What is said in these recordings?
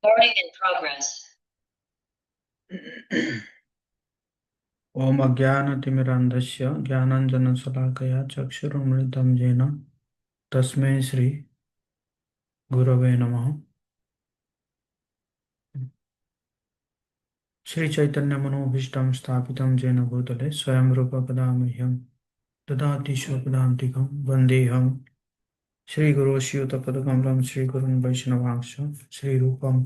Recording in progress. ओम अज्ञानतिमिरान्धस्य ज्ञानाञ्जनशलाकया चक्षुरुन्मिलितं येन तस्मै श्री गुरवे नमः। श्री चैतन्य मनोभीष्टं स्थापितं येन भूतले स्वयं रूप कदा मह्यं ददाति स्वपदान्तिकं वन्देऽहं श्रीगुरोश्रीयुतपदकमलं श्रीगुरुन् वैष्णवांश्च श्रीरूपं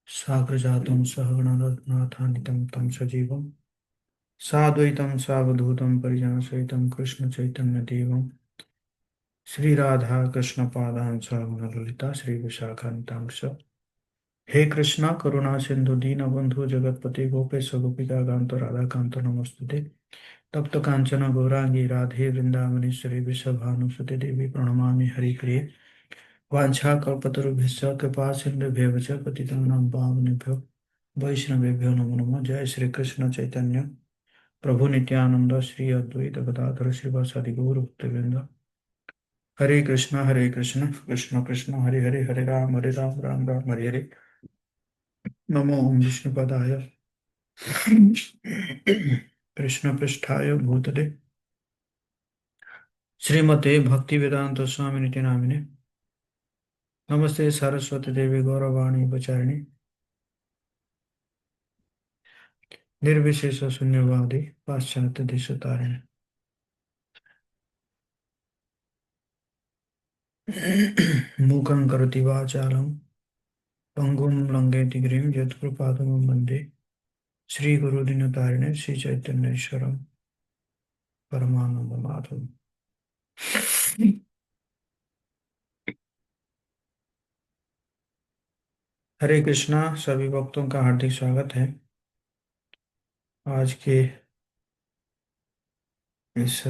साग्रजातं सहगणरघुनाथान्वितं तं सजीवं साद्वैतं सावधूतं परिजनसहितं कृष्णचैतन्यदेवं श्री राधा कृष्ण पादान सह ललिता श्री विशाखान्तांश। हे कृष्णा करुणा सिंधु दीन बंधु जगतपति गोपेश गोपिका कांत राधा कांत नमस्तुते। तप्त कांचन गौरांगी राधे वृंदावनेश्वरी वृषभानुसुते देवी प्रणमामि हरिप्रिये। वाञ्छा कल्पतरुभ्यश्च कृपा सिन्धुभ्येव च पतितानां पावनेभ्यो वैष्णवेभ्यो नमो नमः। जय श्री कृष्ण चैतन्य प्रभु नित्यानंद श्री अद्वैत गदाधर श्रीवासादि गौर भक्तवृंद। हरे कृष्ण कृष्ण कृष्ण हरे हरे हरे राम राम राम हरे हरे। नमो ओम विष्णुपदाय कृष्ण पृष्ठाय भूतले श्रीमते भक्ति वेदांत स्वामी नित्य नामिने। नमस्ते सरस्वती देवी गौरवाणी प्रचारिणे निर्विशेष शून्यवादी पाश्चात्य देशतारिणे। मूकं करोति वाचालं पंगुं लंघयति गिरिं यत्कृपातमं वन्दे श्रीगुरुदिनतारिणे श्रीचैतन्येश्वरं परमानन्दमाधवम्। हरे कृष्णा सभी भक्तों का हार्दिक स्वागत है आज के इस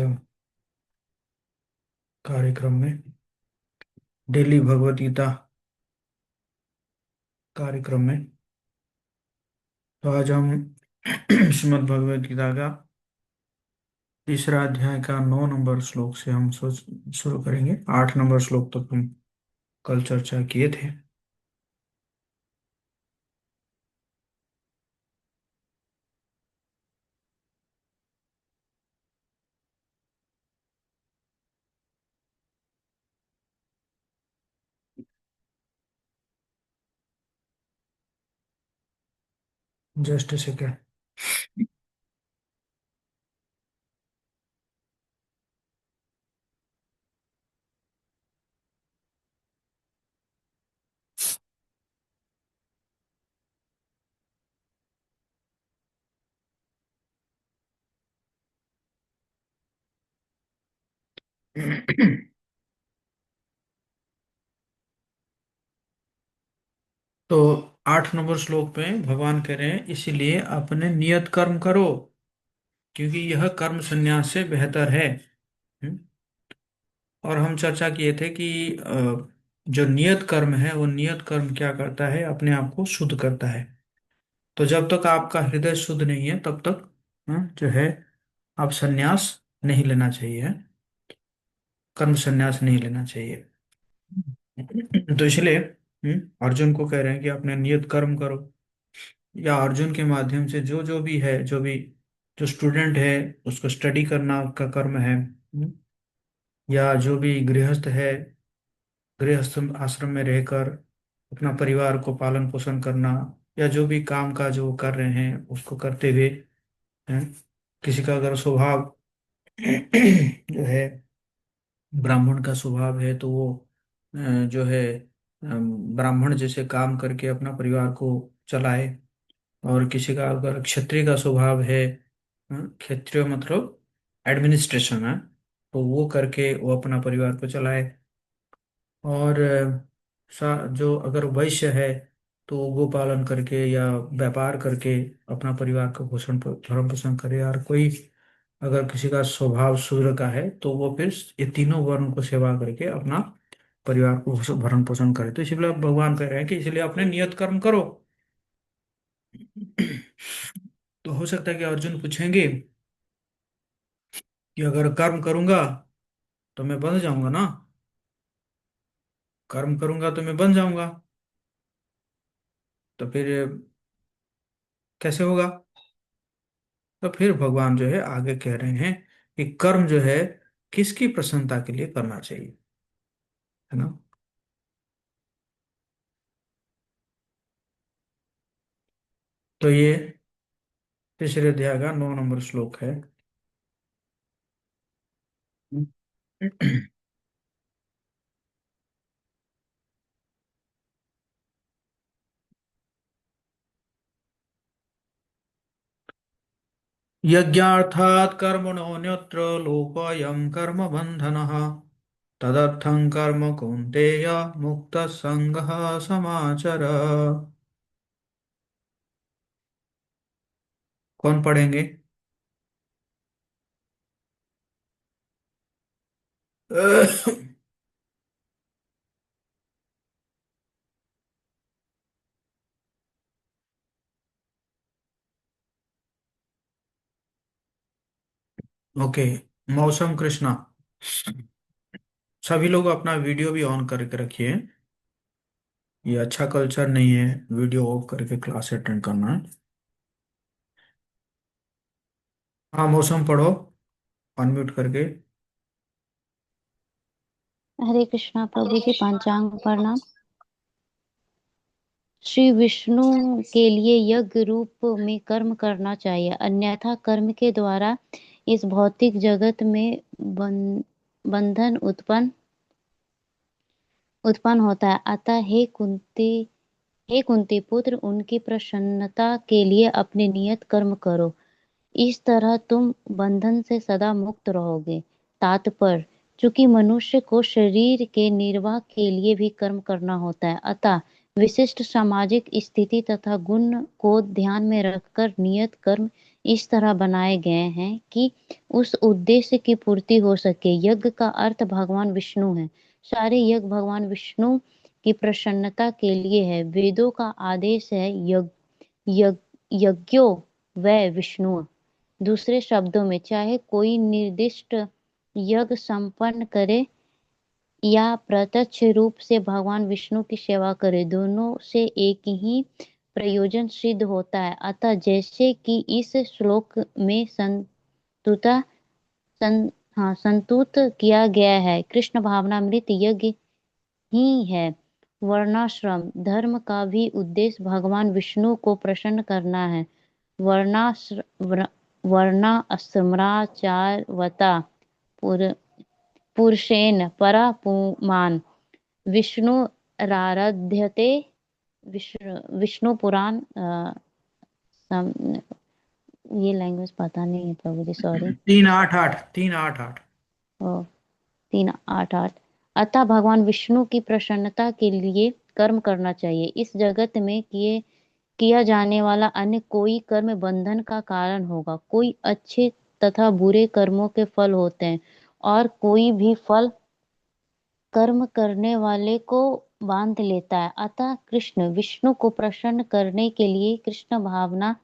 कार्यक्रम में, डेली भगवत गीता कार्यक्रम में। तो आज हम श्रीमद् भगवत गीता का तीसरा अध्याय का 9 नंबर श्लोक से हम सोच शुरू करेंगे। 8 नंबर श्लोक तक हम कल चर्चा किए थे। Just second. तो 8 नंबर श्लोक में भगवान कह रहे हैं, इसीलिए अपने नियत कर्म करो क्योंकि यह कर्म संन्यास से बेहतर है। हम्म? और हम चर्चा किए थे कि जो नियत कर्म है वो नियत कर्म क्या करता है, अपने आप को शुद्ध करता है। तो जब तक आपका हृदय शुद्ध नहीं है तब तक जो है आप संन्यास नहीं लेना चाहिए, कर्म संन्यास नहीं लेना चाहिए। तो इसलिए अर्जुन को कह रहे हैं कि अपने नियत कर्म करो, या अर्जुन के माध्यम से जो जो भी है, जो स्टूडेंट है उसको स्टडी करना का कर्म है। या जो भी गृहस्थ है, गृहस्थ आश्रम में रहकर अपना परिवार को पालन पोषण करना, या जो भी काम काज वो कर रहे हैं उसको करते हुए हैं। किसी का अगर स्वभाव जो है ब्राह्मण का स्वभाव है तो वो जो है ब्राह्मण जैसे काम करके अपना परिवार को चलाए। और किसी का अगर क्षत्रिय का स्वभाव है, क्षत्रिय मतलब एडमिनिस्ट्रेशन है, तो वो करके वो अपना परिवार को चलाए। और जो अगर वैश्य है तो वो गोपालन करके या व्यापार करके अपना परिवार का भरण पोषण करे। और कोई अगर किसी का स्वभाव शूद्र का है तो वो फिर ये तीनों वर्ण को सेवा करके अपना परिवार को भरण पोषण करे। तो इसलिए भगवान कह रहे हैं कि इसलिए अपने नियत कर्म करो। तो हो सकता है कि अर्जुन पूछेंगे कि अगर कर्म करूंगा तो मैं बन जाऊंगा ना, कर्म करूंगा तो मैं बन जाऊंगा। तो फिर कैसे होगा? तो फिर भगवान जो है आगे कह रहे हैं कि कर्म जो है किसकी प्रसन्नता के लिए करना चाहिए, है ना। तो ये तीसरे अध्याय का 9 नंबर श्लोक है। यज्ञार्थात् कर्मणोऽन्यत्र लोकोऽयं कर्म बन्धनः तदर्थं कर्म कौन्तेय मुक्तसङ्गः समाचर। कौन पढ़ेंगे? ओके। मौसम कृष्णा, सभी लोग अपना वीडियो भी ऑन करके रखिए। ये अच्छा कल्चर नहीं है वीडियो ऑफ करके क्लास अटेंड करना। हाँ, मौसम पढ़ो अनम्यूट करके। हरे कृष्णा प्रभु जी। पंचांग प्रणाम। श्री विष्णु के लिए यज्ञ रूप में कर्म करना चाहिए, अन्यथा कर्म के द्वारा इस भौतिक जगत में बंधन उत्पन्न होता है। अतः हे कुंती पुत्र, उनकी प्रसन्नता के लिए अपने नियत कर्म करो। इस तरह तुम बंधन से सदा मुक्त रहोगे। तात्पर्य: चूंकि मनुष्य को शरीर के निर्वाह के लिए भी कर्म करना होता है, अतः विशिष्ट सामाजिक स्थिति तथा गुण को ध्यान में रखकर नियत कर्म इस तरह बनाए गए हैं कि उस उद्देश्य की पूर्ति हो सके। यज्ञ का अर्थ भगवान विष्णु है। सारे यज्ञ भगवान विष्णु की प्रसन्नता के लिए है। वेदों का आदेश है यज्ञो वै विष्णु। दूसरे शब्दों में, चाहे कोई निर्दिष्ट यज्ञ संपन्न करे या प्रत्यक्ष रूप से भगवान विष्णु की सेवा करे, दोनों से एक ही प्रयोजन सिद्ध होता है। अतः जैसे कि इस श्लोक में संतुता सं, हाँ, संतुत किया गया है, कृष्ण भावनामृत यज्ञ ही है। वर्णाश्रम धर्म का भी उद्देश्य भगवान विष्णु को प्रसन्न करना है। वर्णाश्र वर्णाश्रमाचारवता पुरुषेण परा पुमान् विष्णुराराध्यते। विष्णु पुराण ये लैंग्वेज पता नहीं है प्रभु जी, सॉरी। 3-8-8, 3-8-8। ओ, 3-8-8। अतः भगवान विष्णु की प्रसन्नता के लिए कर्म करना चाहिए। इस जगत में किया जाने वाला अन्य कोई कर्म बंधन का कारण होगा। कोई अच्छे तथा बुरे कर्मों के फल होते हैं, और कोई भी फल कर्म करने वाले को बांध लेता है। अतः कृष्ण विष्णु को प्रसन्न करने के लिए कृष्ण भावना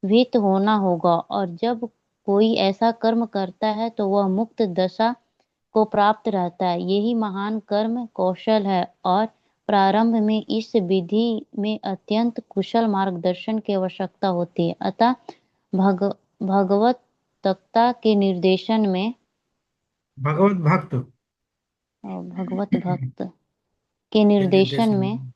भीत होना होगा, और जब कोई ऐसा कर्म करता है तो वह मुक्त दशा को प्राप्त रहता है। यही महान कर्म कौशल है, और प्रारंभ में इस विधि में अत्यंत कुशल मार्गदर्शन की आवश्यकता होती है। अतः भग, भगवत तक्ता के निर्देशन में भगवत भक्त भगवत भक्त के के निर्देशन निर्देशन में में।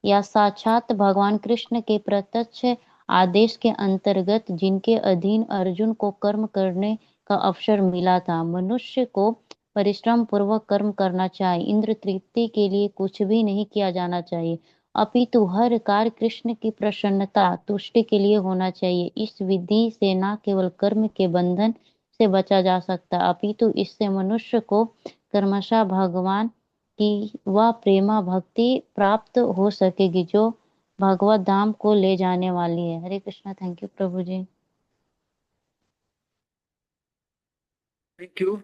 या साक्षात भगवान कृष्ण के प्रत्यक्ष आदेश के अंतर्गत जिनके अधीन अर्जुन को कर्म करने का अवसर मिला था, मनुष्य को परिश्रम पूर्वक कर्म करना चाहिए। इंद्र तृप्ति के लिए कुछ भी नहीं किया जाना चाहिए, अपितु हर कार्य कृष्ण की प्रसन्नता तुष्टि के लिए होना चाहिए। इस विधि से न केवल कर्म के बंधन से बचा जा सकता, अपितु इससे मनुष्य को कर्मशः भगवान कि वह प्रेमा भक्ति प्राप्त हो सकेगी, जो भगवत धाम को ले जाने वाली है। हरे कृष्णा। थैंक यू प्रभु जी। Thank you.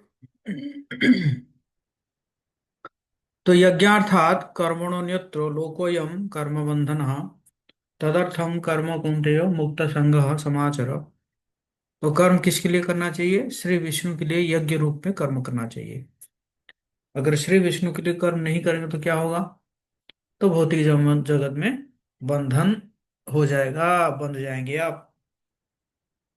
तो यज्ञार्थात् कर्मणोऽन्यत्र लोकोऽयं कर्म बंधनः तदर्थं कर्म कौन्तेय मुक्त संगः समाचर। तो कर्म किसके लिए करना चाहिए? श्री विष्णु के लिए यज्ञ रूप में कर्म करना चाहिए। अगर श्री विष्णु के लिए कर्म नहीं करेंगे तो क्या होगा? तो भौतिक जगत में बंधन हो जाएगा, बंध जाएंगे आप।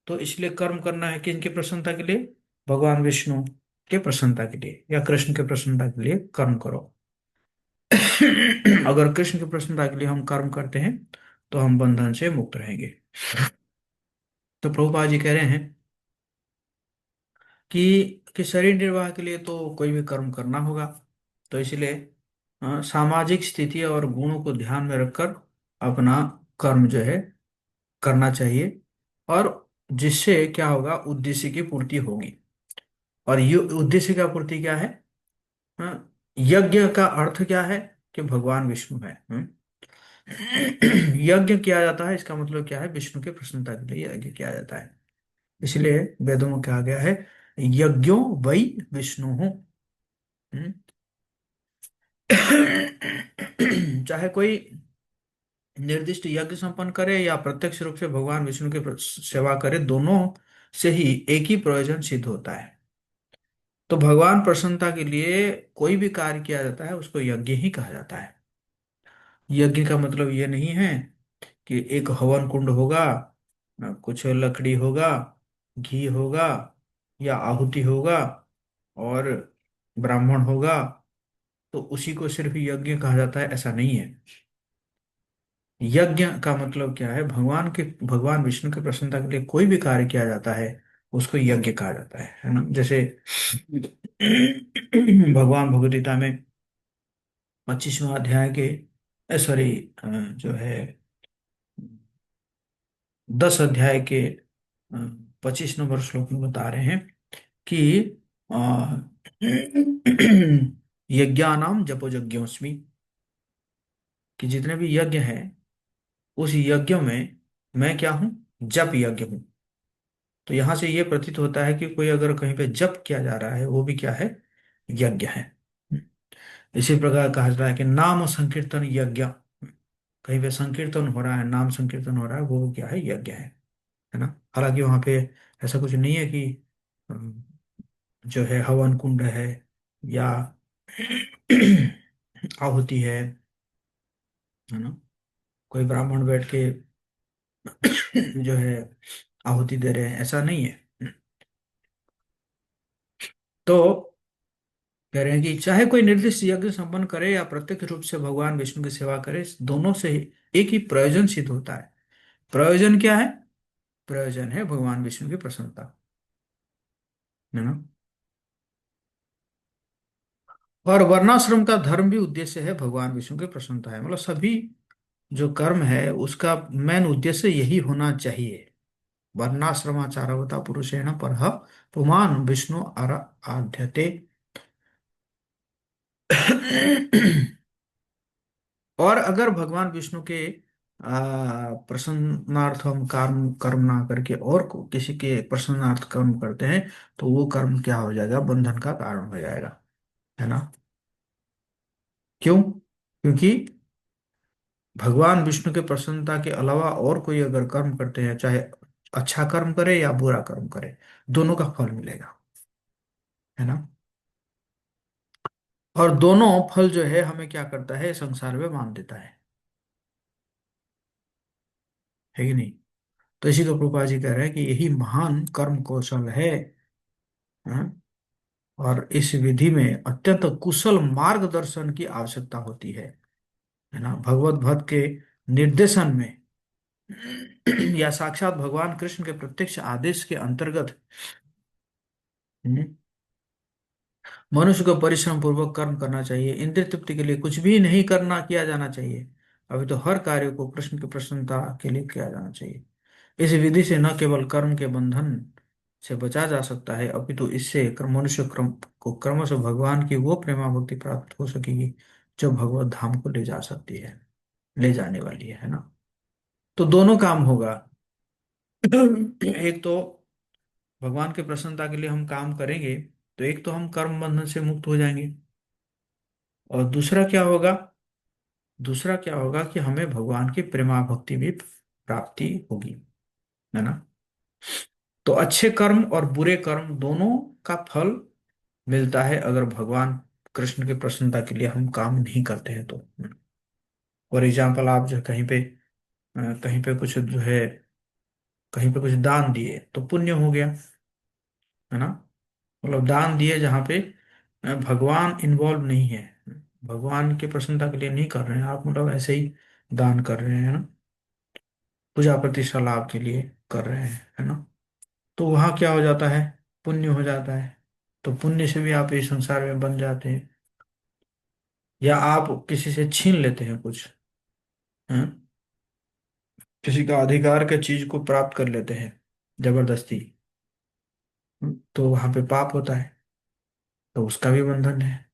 तो इसलिए कर्म करना है किनकी प्रसन्नता के लिए? भगवान विष्णु के प्रसन्नता के लिए या कृष्ण के प्रसन्नता के लिए कर्म करो। अगर कृष्ण की प्रसन्नता के लिए हम कर्म करते हैं तो हम बंधन से मुक्त रहेंगे। तो प्रभुपाद जी कह रहे हैं कि शरीर निर्वाह के लिए तो कोई भी कर्म करना होगा। तो इसलिए सामाजिक स्थिति और गुणों को ध्यान में रखकर अपना कर्म जो है करना चाहिए। और जिससे क्या होगा, उद्देश्य की पूर्ति होगी। और ये उद्देश्य का पूर्ति क्या है? यज्ञ का अर्थ क्या है? कि भगवान विष्णु है। यज्ञ किया जाता है, इसका मतलब क्या है? विष्णु की प्रसन्नता के लिए यज्ञ किया जाता है। इसलिए वेदों में कहा गया है, यज्ञो वै विष्णु हूँ। चाहे कोई निर्दिष्ट यज्ञ संपन्न करे या प्रत्यक्ष रूप से भगवान विष्णु की सेवा करे, दोनों से ही एक ही प्रयोजन सिद्ध होता है। तो भगवान प्रसन्नता के लिए कोई भी कार्य किया जाता है उसको यज्ञ ही कहा जाता है। यज्ञ का मतलब ये नहीं है कि एक हवन कुंड होगा, कुछ लकड़ी होगा, घी होगा या आहुति होगा और ब्राह्मण होगा, तो उसी को सिर्फ यज्ञ कहा जाता है, ऐसा नहीं है। यज्ञ का मतलब क्या है? भगवान विष्णु की प्रसन्नता के लिए कोई भी कार्य किया जाता है उसको यज्ञ कहा जाता है ना। जैसे भगवान भगवद गीता में 25वां अध्याय के, सॉरी, जो है 10 अध्याय के 25 नंबर श्लोक में बता रहे हैं कि अ, यज्ञानाम जपोयज्ञोस्मि, कि जितने भी यज्ञ हैं उस यज्ञ में मैं क्या हूँ? जप यज्ञ हूँ। तो यहां से ये प्रतीत होता है कि कोई अगर कहीं पे जप किया जा रहा है वो भी क्या है? यज्ञ है। इसी प्रकार कहा जाता है कि नाम संकीर्तन यज्ञ, कहीं पे संकीर्तन हो रहा है, नाम संकीर्तन हो रहा है, वो क्या है? यज्ञ है ना। हालांकि वहां पे ऐसा कुछ नहीं है कि अम, जो है हवन कुंड है या आहुति है ना। कोई ब्राह्मण बैठ के जो है आहुति दे रहे हैं, ऐसा नहीं है। तो कह रहे हैं कि चाहे कोई निर्दिष्ट यज्ञ संपन्न करे या प्रत्यक्ष रूप से भगवान विष्णु की सेवा करे, दोनों से एक ही प्रयोजन सिद्ध होता है। प्रयोजन क्या है? प्रयोजन है भगवान विष्णु की प्रसन्नता, है ना। और वर्णाश्रम का धर्म भी उद्देश्य है भगवान विष्णु की प्रसन्नता है। मतलब सभी जो कर्म है उसका मेन उद्देश्य यही होना चाहिए। वर्णाश्रमाचारवता पुरुषेण परः पुमान् विष्णु आराध्यते। और अगर भगवान विष्णु के प्रसन्नार्थ हम कर्म कर्म ना करके और किसी के प्रसन्नार्थ कर्म करते हैं तो वो कर्म क्या हो जाएगा? बंधन का कारण हो जाएगा, है ना। क्यों? क्योंकि भगवान विष्णु के प्रसन्नता के अलावा और कोई अगर कर्म करते हैं, चाहे अच्छा कर्म करे या बुरा कर्म करे, दोनों का फल मिलेगा, है ना। और दोनों फल जो है हमें क्या करता है? संसार में मान देता है कि नहीं। तो इसी को प्रभुपाद जी कह रहे हैं कि यही महान कर्म कौशल है। और इस विधि में अत्यंत कुशल मार्गदर्शन की आवश्यकता होती है ना। भगवत भक्त के निर्देशन में या साक्षात भगवान कृष्ण के प्रत्यक्ष आदेश के अंतर्गत हम्म, मनुष्य को परिश्रम पूर्वक कर्म करना चाहिए। इंद्रिय तृप्ति के लिए कुछ भी नहीं करना किया जाना चाहिए। अभी तो हर कार्य को कृष्ण की प्रसन्नता के लिए किया जाना चाहिए। इस विधि से न केवल कर्म के बंधन से बचा जा सकता है, अपितु इससे मनुष्य क्रम को क्रमशः भगवान की वो प्रेमा भक्ति प्राप्त हो सकेगी जो भगवत धाम को ले जा सकती है, ले जाने वाली है ना। तो दोनों काम होगा। एक तो भगवान की प्रसन्नता के लिए हम काम करेंगे तो एक तो हम कर्म बंधन से मुक्त हो जाएंगे। और दूसरा क्या होगा कि हमें भगवान की प्रेमा भक्ति भी प्राप्ति होगी, है ना। तो अच्छे कर्म और बुरे कर्म दोनों का फल मिलता है अगर भगवान कृष्ण की प्रसन्नता के लिए हम काम नहीं करते हैं तो। फॉर एग्जाम्पल आप जो कहीं पे कुछ जो है, कहीं पे कुछ दान दिए तो पुण्य हो गया, है ना। मतलब दान दिए जहाँ पे भगवान इन्वॉल्व नहीं है, भगवान की प्रसन्नता के लिए नहीं कर रहे हैं आप, मतलब ऐसे ही दान कर रहे हैं ना, पूजा प्रतिष्ठा लाभ के लिए कर रहे हैं, है ना। तो वहाँ क्या हो जाता है, पुण्य हो जाता है। तो पुण्य से भी आप इस संसार में बन जाते हैं। या आप किसी से छीन लेते हैं कुछ, हैं? किसी का अधिकार के चीज को प्राप्त कर लेते हैं जबरदस्ती, तो वहां पे पाप होता है, तो उसका भी बंधन है।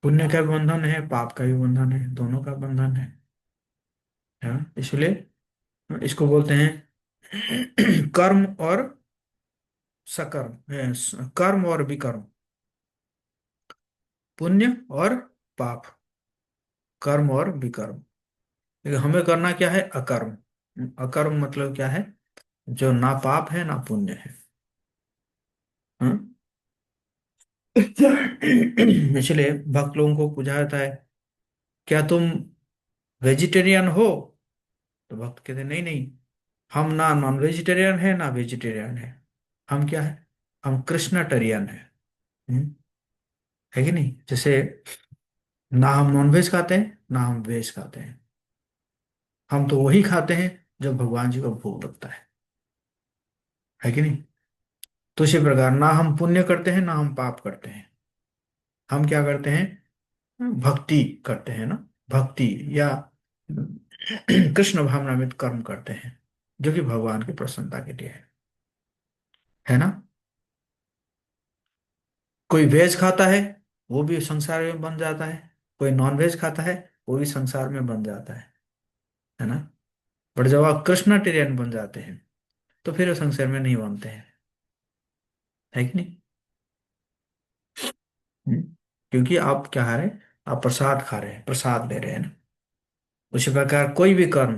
पुण्य का भी बंधन है, पाप का भी बंधन है, दोनों का बंधन है ना? इसलिए इसको बोलते हैं कर्म और सकर्म, कर्म और विकर्म, पुण्य और पाप, कर्म और विकर्म। लेकिन हमें करना क्या है, अकर्म। अकर्म मतलब क्या है, जो ना पाप है ना पुण्य है, हाँ? इसलिए भक्त लोगों को पूछा जाता है, क्या तुम वेजिटेरियन हो? तो भक्त कहते नहीं नहीं, हम ना नॉन वेजिटेरियन है ना वेजिटेरियन है, हम क्या है, हम कृष्णाटेरियन है। हम्म, है कि नहीं? जैसे ना हम नॉन वेज खाते हैं ना हम वेज खाते हैं, हम तो वही खाते हैं जो भगवान जी को भोग लगता है कि नहीं? तो इसी प्रकार ना हम पुण्य करते हैं ना हम पाप करते हैं, हम क्या करते हैं, भक्ति करते हैं ना, भक्ति या कृष्ण भावनामृत कर्म करते हैं, जो कि भगवान की प्रसन्नता के लिए है ना। कोई वेज खाता है, वो भी संसार में बन जाता है, कोई नॉन वेज खाता है, वो भी संसार में बन जाता है ना। बट जब आप कृष्णाटेरियन बन जाते हैं तो फिर वो संसार में नहीं बनते हैं, है कि नहीं? हम्म। क्योंकि आप क्या खा रहे हैं, आप प्रसाद खा रहे हैं, प्रसाद ले रहे हैं ना। उसी प्रकार कोई भी कर्म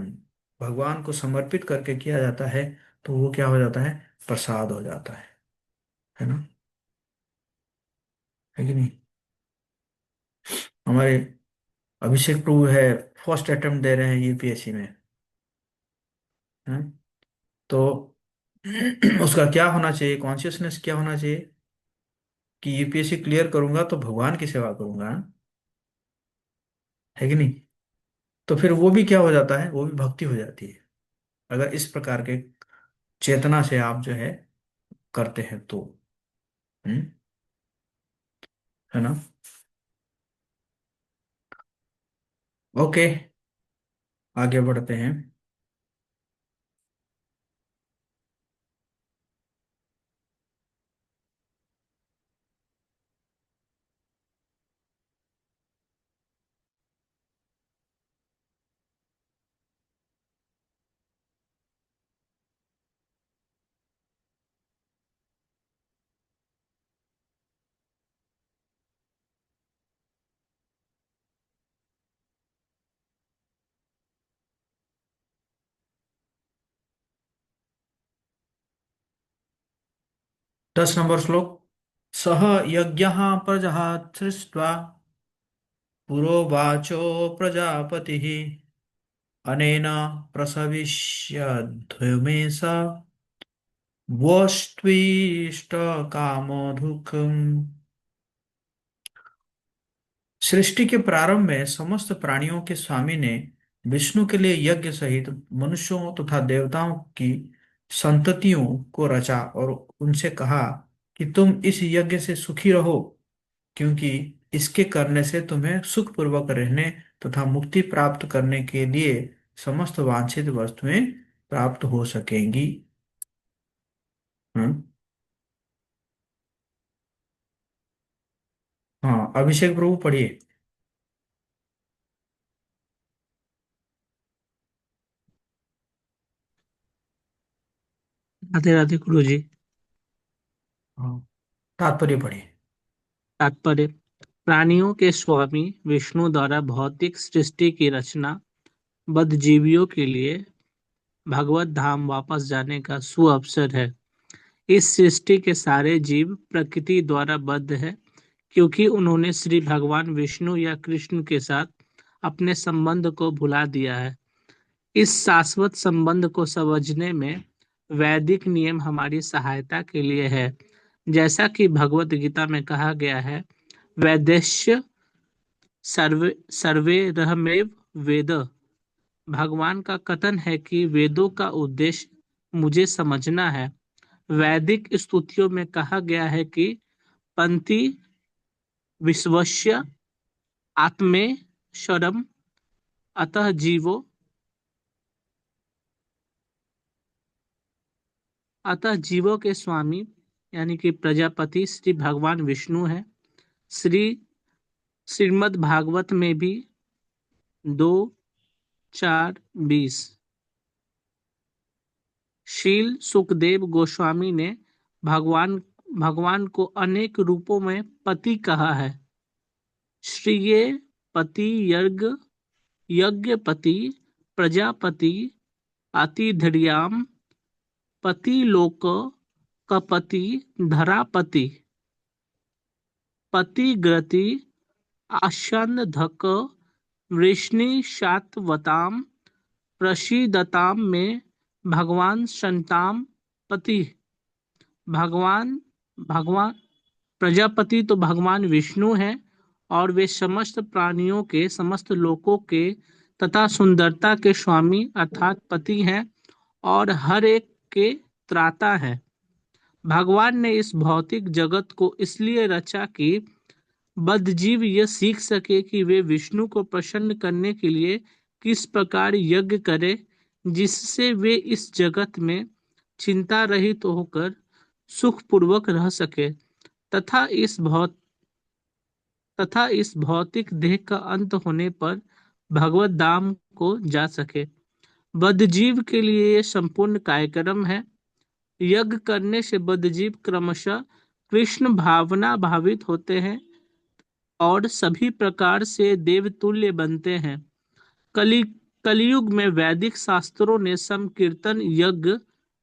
भगवान को समर्पित करके किया जाता है तो वो क्या हो जाता है, प्रसाद हो जाता है ना, है कि नहीं? हमारे अभिषेक प्रभु है, फर्स्ट अटेम्प्ट दे रहे हैं यूपीएससी में, है? तो उसका क्या होना चाहिए, कॉन्शियसनेस क्या होना चाहिए कि यूपीएससी क्लियर करूंगा तो भगवान की सेवा करूंगा, है कि नहीं? तो फिर वो भी क्या हो जाता है, वो भी भक्ति हो जाती है, अगर इस प्रकार के चेतना से आप जो है करते हैं तो। हम्म, है ना। ओके, आगे बढ़ते हैं। दस नंबर श्लोक। सह यज्ञ प्रजहात् सृष्ट्वा पुरोवाचो प्रजापति अनेन प्रसविष्यध्वमेश वस्त्विष्ट कामोधुकम्। सृष्टि के प्रारंभ में समस्त प्राणियों के स्वामी ने विष्णु के लिए यज्ञ सहित मनुष्यों तथा देवताओं की संततियों को रचा और उनसे कहा कि तुम इस यज्ञ से सुखी रहो, क्योंकि इसके करने से तुम्हें सुखपूर्वक रहने तथा मुक्ति प्राप्त करने के लिए समस्त वांछित वस्तुएं प्राप्त हो सकेंगी। हाँ, हाँ, अभिषेक प्रभु पढ़िए। राधे राधे गुरु जी। हाँ, तात्पर्य पढ़िए। तात्पर्य। प्राणियों के स्वामी विष्णु द्वारा भौतिक सृष्टि की रचना बद्ध जीवियों के लिए भगवत धाम वापस जाने का सुअवसर है। इस सृष्टि के सारे जीव प्रकृति द्वारा बद्ध है, क्योंकि उन्होंने श्री भगवान विष्णु या कृष्ण के साथ अपने संबंध को भुला दिया है। इस शाश्वत संबंध को समझने में वैदिक नियम हमारी सहायता के लिए है। जैसा कि भगवत गीता में कहा गया है, वैदेश्य सर्वे सर्वैरहमेव वेद। भगवान का कथन है कि वेदों का उद्देश्य मुझे समझना है। वैदिक स्तुतियों में कहा गया है कि पंथि विश्वस्य आत्मेश्वरम अतः जीवों के स्वामी यानी कि प्रजापति श्री भगवान विष्णु है। श्री श्रीमद् भागवत में भी 2:4-20। शील सुखदेव गोस्वामी ने भगवान भगवान को अनेक रूपों में पति कहा है। श्रीये पति यज्ञपति प्रजापति अतिधर्याम पति लोक कपति धरापति पतिग्रति आश्चंदधक वृष्णिशातवताम प्रसीदताम में भगवान संताम पति। भगवान भगवान प्रजापति तो भगवान विष्णु हैं और वे समस्त प्राणियों के समस्त लोकों के तथा सुंदरता के स्वामी अर्थात पति हैं और हर एक के त्राता हैं। भगवान ने इस भौतिक जगत को इसलिए रचा कि बद्धजीव यह सीख सके कि वे विष्णु को प्रसन्न करने के लिए किस प्रकार यज्ञ करें, जिससे वे इस जगत में चिंता रहित होकर सुखपूर्वक रह सके तथा इस भौतिक देह का अंत होने पर भगवत धाम को जा सके। बद्धजीव के लिए ये संपूर्ण कार्यक्रम है। यज्ञ करने से बद्धजीव क्रमशः कृष्ण भावना भावित होते हैं और सभी प्रकार से देवतुल्य बनते हैं। कलियुग में वैदिक शास्त्रों ने संकीर्तन यज्ञ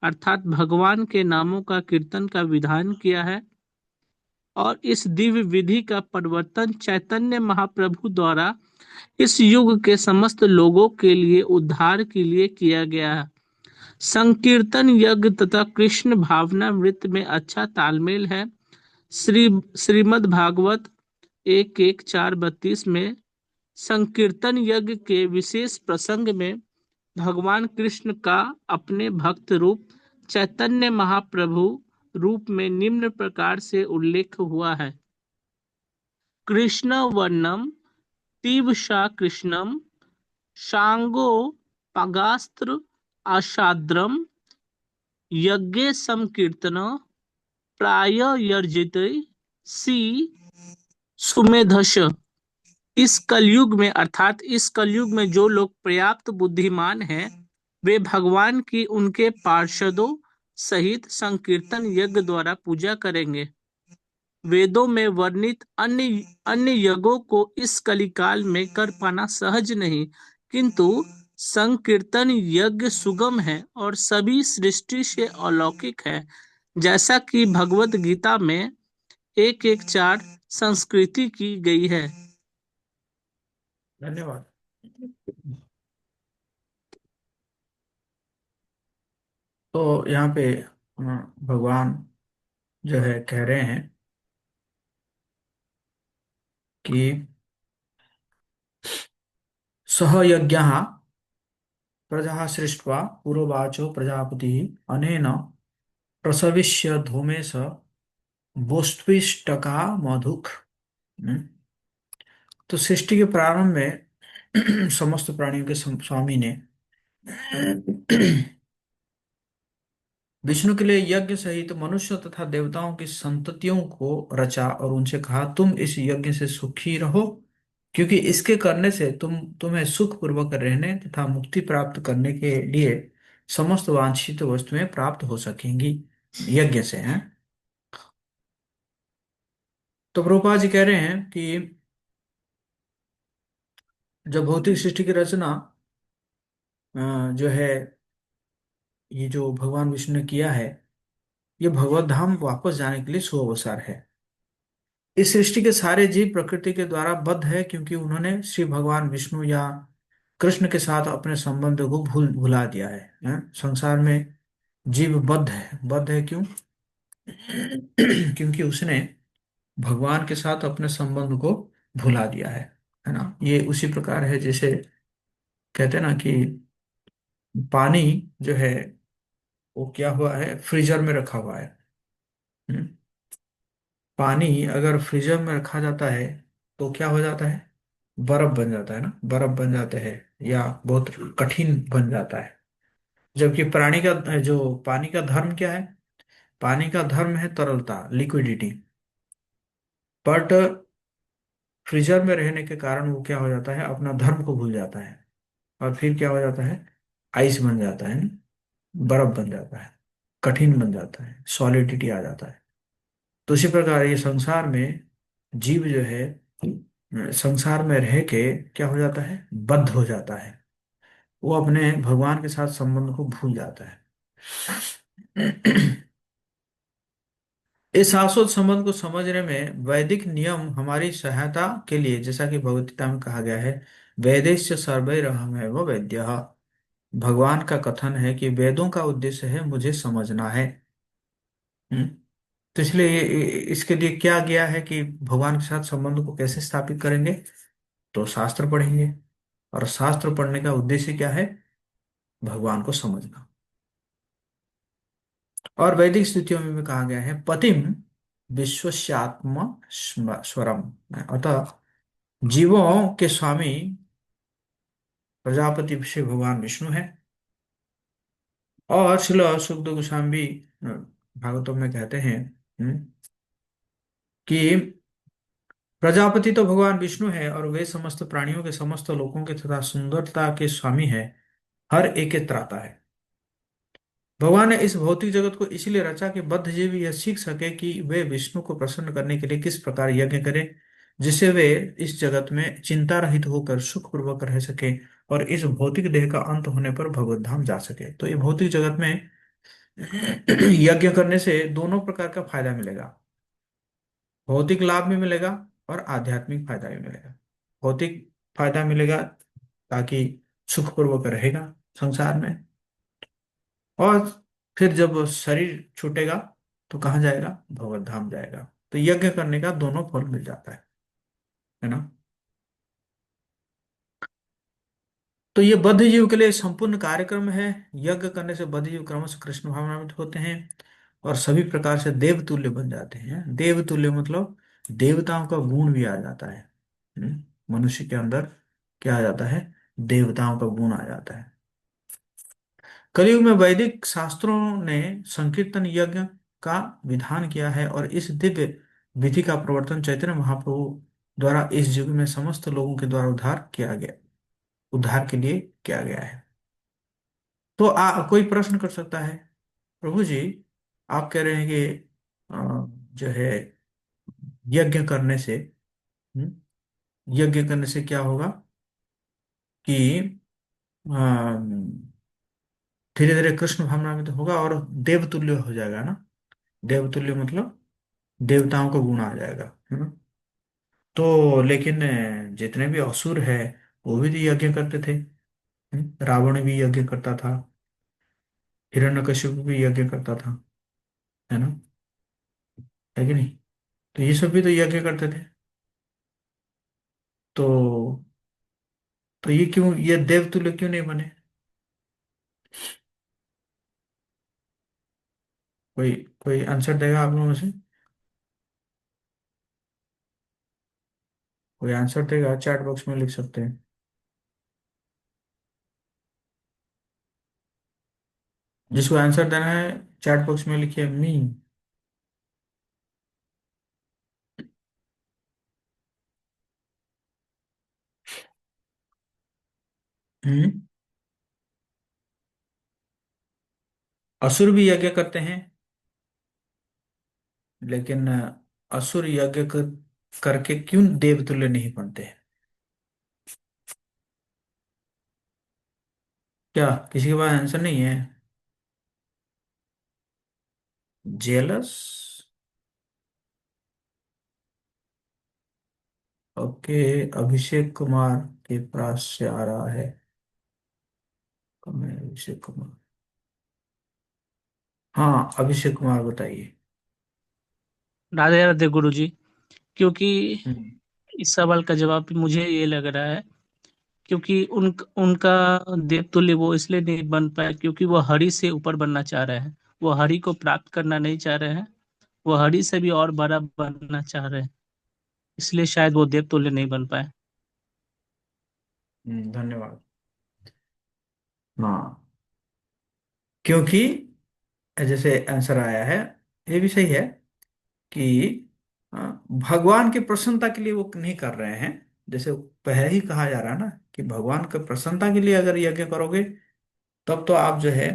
अर्थात भगवान के नामों का कीर्तन का विधान किया है और इस दिव्य विधि का परिवर्तन चैतन्य महाप्रभु द्वारा इस युग के समस्त लोगों के लिए उद्धार के लिए किया गया है। संकीर्तन यज्ञ तथा कृष्ण भावना वृत्त में अच्छा तालमेल है। श्रीमद् भागवत 1:1-4-32 में संकीर्तन यज्ञ के विशेष प्रसंग में भगवान कृष्ण का अपने भक्त रूप चैतन्य महाप्रभु रूप में निम्न प्रकार से उल्लेख हुआ है। कृष्ण वर्णम तीव्षा कृष्णम शांगो पगास्त्र आशाद्रम यज्ञे संकीर्तन प्राय यर्जित सी सुमेधश। इस कलयुग में अर्थात इस कलयुग में जो लोग पर्याप्त बुद्धिमान हैं वे भगवान की उनके पार्षदों सहित संकीर्तन यज्ञ द्वारा पूजा करेंगे। वेदों में वर्णित अन्य यज्ञों को इस कलिकाल में कर पाना सहज नहीं, किंतु संकीर्तन यज्ञ सुगम है और सभी सृष्टि से अलौकिक है। जैसा कि भगवत गीता में 1:1-4 संस्कृति की गई है। धन्यवाद। तो यहाँ पे भगवान जो है कह रहे हैं कि सह यज्ञः प्रजा सृष्ट्वा पुरोवाचो प्रजापति अनेन प्रसविष्य धूमेश वोस्त्विष्टका मधुक। तो सृष्टि के प्रारंभ में समस्त प्राणियों के स्वामी ने विष्णु के लिए यज्ञ सहित मनुष्य तथा देवताओं की संततियों को रचा और उनसे कहा, तुम इस यज्ञ से सुखी रहो, क्योंकि इसके करने से तुम्हें सुख पूर्वक रहने तथा मुक्ति प्राप्त करने के लिए समस्त वांछित वस्तुएं प्राप्त हो सकेंगी यज्ञ से हैं। तो प्रभुपाद जी कह रहे हैं कि जब भौतिक सृष्टि की रचना जो है ये जो भगवान विष्णु ने किया है, ये भगवत धाम वापस जाने के लिए शुभ अवसर है। इस सृष्टि के सारे जीव प्रकृति के द्वारा बद्ध है, क्योंकि उन्होंने श्री भगवान विष्णु या कृष्ण के साथ अपने संबंध को भुला दिया है। संसार में जीव बद्ध है क्यों? क्योंकि उसने भगवान के साथ अपने संबंध को भुला दिया है ना। ये उसी प्रकार है जैसे कहते हैं ना कि पानी जो है वो क्या हुआ है, फ्रीजर में रखा हुआ है। हम्म? पानी अगर फ्रीजर में रखा जाता है तो क्या हो जाता है, बर्फ बन जाता है ना, बर्फ बन जाते हैं या बहुत कठिन बन जाता है। जबकि प्राणी का जो पानी का धर्म क्या है, पानी का धर्म है तरलता, लिक्विडिटी। बट फ्रीजर में रहने के कारण वो क्या हो जाता है, अपना धर्म को भूल जाता है, और फिर क्या हो जाता है, आइस बन जाता है ना, बर्फ बन जाता है, कठिन बन जाता है, सॉलिडिटी आ जाता है। तो इसी प्रकार ये संसार में जीव जो है संसार में रह के क्या हो जाता है, बद्ध हो जाता है। वो अपने भगवान के साथ संबंध को भूल जाता है। इस शाश्वत संबंध को समझने में वैदिक नियम हमारी सहायता के लिए, जैसा कि भगवद गीता में कहा गया है, वेदैश्च सर्वैरहमेव वेद्यः। भगवान का कथन है कि वेदों का उद्देश्य है मुझे समझना है। हम्म? तो इसलिए इसके लिए क्या गया है कि भगवान के साथ संबंध को कैसे स्थापित करेंगे, तो शास्त्र पढ़ेंगे। और शास्त्र पढ़ने का उद्देश्य क्या है, भगवान को समझना। और वैदिक स्थितियों में भी कहा गया है पतिम विश्वस्यात्म स्वरम। अतः जीवों के स्वामी प्रजापति श्री भगवान विष्णु है। और श्रील सुखदेव गोस्वामी भी भागवतों में कहते हैं कि प्रजापति तो भगवान विष्णु है और वे समस्त प्राणियों के, समस्त लोकों के तथा सुंदरता के स्वामी है, हर एक के त्राता है। भगवान ने इस भौतिक जगत को इसलिए रचा कि बद्ध जीव यह सीख सके कि वे विष्णु को प्रसन्न करने के लिए किस प्रकार यज्ञ करें, जिससे वे इस जगत में चिंता रहित होकर सुखपूर्वक रह सके और इस भौतिक देह का अंत होने पर भगवत धाम जा सके। तो ये भौतिक जगत में यज्ञ करने से दोनों प्रकार का फायदा मिलेगा, भौतिक लाभ भी मिलेगा और आध्यात्मिक फायदा भी मिलेगा। भौतिक फायदा मिलेगा ताकि सुखपूर्वक रहेगा संसार में, और फिर जब शरीर छूटेगा तो कहाँ जाएगा, भगवत धाम जाएगा। तो यज्ञ करने का दोनों फल मिल जाता है ना। तो ये बद्ध जीव के लिए संपूर्ण कार्यक्रम है। यज्ञ करने से बद्ध जीव क्रमशः कृष्ण भावनान्वित होते हैं और सभी प्रकार से देवतुल्य बन जाते हैं। देवतुल्य मतलब देवताओं का गुण भी आ जाता है। मनुष्य के अंदर क्या आ जाता है, देवताओं का गुण आ जाता है। कलयुग में वैदिक शास्त्रों ने संकीर्तन यज्ञ का विधान किया है और इस दिव्य विधि का प्रवर्तन चैतन्य महाप्रभु द्वारा इस युग में समस्त लोगों के द्वारा उद्धार के लिए किया गया है। तो कोई प्रश्न कर सकता है, प्रभु जी आप कह रहे हैं कि जो है यज्ञ करने से हम्म, यज्ञ करने से क्या होगा कि धीरे धीरे कृष्ण भावना में तो होगा और देवतुल्य हो जाएगा ना। देवतुल्य मतलब देवताओं का गुण आ जाएगा, है ना। तो लेकिन जितने भी असुर है वो भी तो यज्ञ करते थे। रावण भी यज्ञ करता था, हिरण्यकशिपु भी यज्ञ करता था, है ना, है कि नहीं। तो ये सब भी तो यज्ञ करते थे। तो ये क्यों, ये देवतुल्य क्यों नहीं बने? कोई कोई आंसर देगा आप लोगों में से? कोई आंसर देगा, चैट बॉक्स में लिख सकते हैं। जिसको आंसर देना है चैट बॉक्स में लिखिए मी। हम्म। असुर भी यज्ञ करते हैं, लेकिन असुर करके क्यों देवतुल्य नहीं बनते हैं? क्या किसी के पास आंसर नहीं है? जेलस? ओके, अभिषेक कुमार के पास से आ रहा है। कौन है अभिषेक कुमार? हाँ, अभिषेक कुमार बताइए। राधे राधे गुरु जी। क्योंकि हम्म। इस सवाल का जवाब मुझे ये लग रहा है, क्योंकि उनका देवतुल्य वो इसलिए नहीं बन पाया क्योंकि वो हरि से ऊपर बनना चाह रहे हैं। वो हरि को प्राप्त करना नहीं चाह रहे हैं। वो हरि से भी और बड़ा बनना चाह रहे हैं, इसलिए शायद वो देवतुल्य नहीं बन पाए। धन्यवाद। हाँ, क्योंकि जैसे आंसर आया है, ये भी सही है कि भगवान की प्रसन्नता के लिए वो नहीं कर रहे हैं। जैसे पहले ही कहा जा रहा है ना कि भगवान की प्रसन्नता के लिए अगर यज्ञ करोगे तब तो आप जो है